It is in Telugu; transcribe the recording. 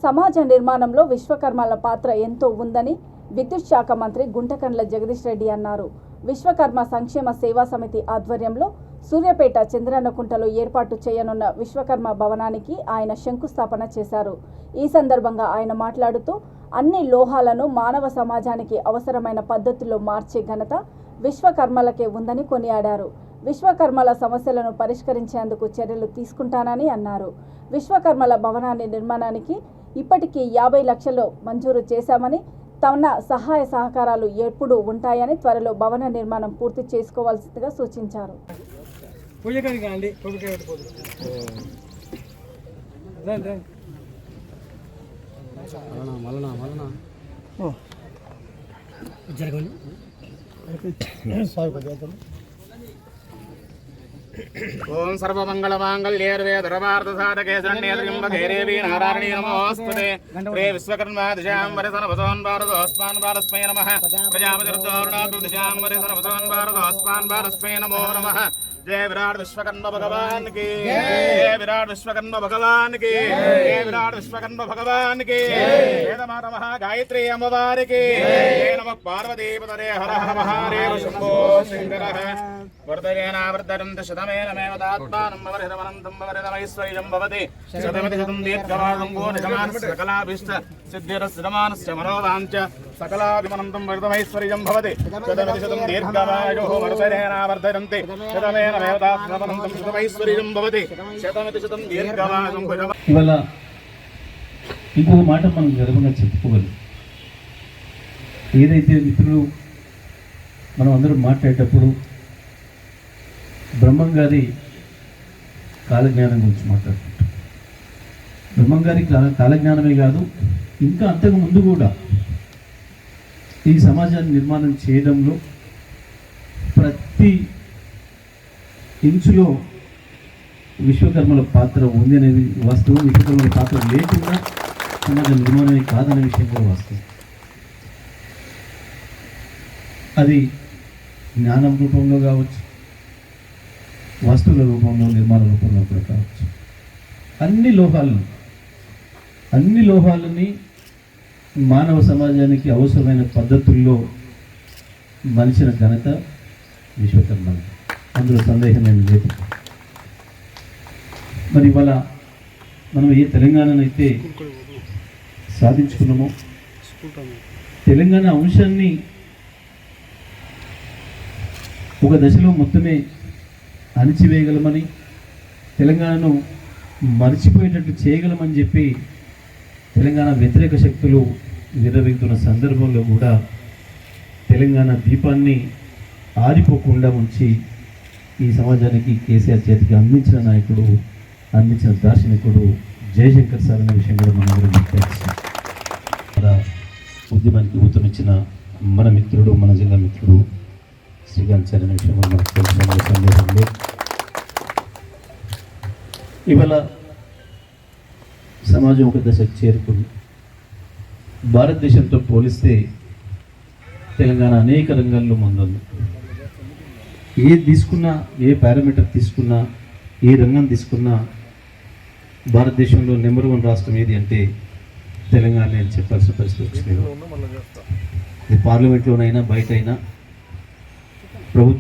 సమాజ నిర్మాణంలో విశ్వకర్మల పాత్ర ఎంతో ఉందని విద్యుత్ శాఖ మంత్రి గుంటకండ్ల జగదీష్ రెడ్డి అన్నారు. విశ్వకర్మ సంక్షేమ సేవా సమితి ఆధ్వర్యంలో సూర్యాపేట చంద్రన్నకుంటలో ఏర్పాటు చేయనున్న విశ్వకర్మ భవనానికి ఆయన శంకుస్థాపన చేశారు. ఈ సందర్భంగా ఆయన మాట్లాడుతూ అన్ని లోహాలను మానవ సమాజానికి అవసరమైన పద్ధతిలో మార్చే ఘనత విశ్వకర్మలకే ఉందని కొనియాడారు. విశ్వకర్మల సమస్యలను పరిష్కరించేందుకు చర్యలు తీసుకుంటానని అన్నారు. విశ్వకర్మల భవనాన్ని నిర్మాణానికి ఇప్పటికీ 50 లక్షలు మంజూరు చేశామని, తమ సహాయ సహకారాలు ఎప్పుడూ ఉంటాయని, త్వరలో భవన నిర్మాణం పూర్తి చేసుకోవాల్సిందిగా సూచించారు. ओम सर्वमंगलमांगल्ये धर्मार्थसाधके शरण्ये देवी नारायणी नमोस्तुते प्रिय विश्वकर्मा दिशां वरसन भगवान् भारतोस्मान् भारतस्मै नमः प्रजापतिर्दोर्णातु दिशां वरसन भगवान् भारतोस्मान् भारतस्मै नमो नमः। जय विराट विश्वकर्मा भगवान की जय विराट विश्वकर्मा भगवान की जय विराट विश्वकर्मा भगवान की वेद माता महागायत्री अम्बवार की जय नमः पार्वती पतये हर हर महादेव शंभो शंकर वर्धयेना वर्धरन्त शतमेन मेवदात्मानं वरहिरवनन्तं वरहिरमैश्वर्यं भवति शतमति शतं दीर्घमासं पूर्णजमानस्य सकलाभिष्ट सिद्धिरस्सिद्धमानस्य मनोवाञ्च सकलाभिमनन्तं वरदमैश्वर्यं भवति शतमति शतं दीर्घमायुः वर्धयेना वर्धरन्ति शतमेन मेवदात्मानं शतमैश्वर्यं भवति शतमति शतं दीर्घमासं ఇవాళ ఇంకొక మాట మనం గర్వంగా చెప్పుకోవాలి. ఏదైతే మిత్రులు మనం అందరం మాట్లాడేటప్పుడు బ్రహ్మం గారి కాలజ్ఞానం గురించి మాట్లాడుకుంటాం. బ్రహ్మం గారి కాలజ్ఞానమే కాదు, ఇంకా అంతకు ముందు కూడా ఈ సమాజాన్ని నిర్మాణం చేయడంలో ప్రతి ఇంచులో విశ్వకర్మల పాత్ర ఉంది అనేది వాస్తవం. విశ్వకర్మల పాత్ర లేకుండా సమాజ నిర్మాణమే కాదనే విషయం కూడా వాస్తవం. అది జ్ఞానం రూపంలో కావచ్చు, వస్తువుల రూపంలో, నిర్మాణ రూపంలో కూడా కావచ్చు. అన్ని లోహాలని మానవ సమాజానికి అవసరమైన పద్ధతుల్లో మలిచిన ఘనత విశ్వకర్మ, అందులో సందేహం ఏమి లేదు. మరి ఇవాళ మనం ఏ తెలంగాణనైతే సాధించుకున్నామో, తెలంగాణ అంశాన్ని ఒక దశలో మొత్తమే అణిచివేయగలమని, తెలంగాణను మర్చిపోయేటట్టు చేయగలమని చెప్పి తెలంగాణ వ్యతిరేక శక్తులు విర్రవీగుతున్న సందర్భంలో కూడా తెలంగాణ దీపాన్ని ఆరిపోకుండా ఉంచి ఈ సమాజానికి కేసీఆర్ చేతికి అందించిన నాయకుడు, అందించిన దార్శనికుడు జయశంకర్ సార్ అనే విషయం కూడా మనందరం గుర్తించాం. ఉద్యమానికి ఊతమిచ్చిన మన మిత్రుడు, మన జిల్లా మిత్రుడు శ్రీకాంత్ సార్ అనే విషయం మనకు తెలిసిన సందేహం లేదు. ఇవాళ సమాజం ఒక దశకు చేరుకుంది. భారతదేశంతో పోలిస్తే తెలంగాణ అనేక రంగాల్లో ముందుంది. ఏది తీసుకున్నా, ఏ పారామీటర్ తీసుకున్నా, ఏ రంగం తీసుకున్నా భారతదేశంలో నెంబర్ 1 రాష్ట్రం ఏది అంటే తెలంగాణ అని చెప్పాల్సిన పరిస్థితి వచ్చింది. పార్లమెంట్లోనైనా బయట అయినా ప్రభుత్వం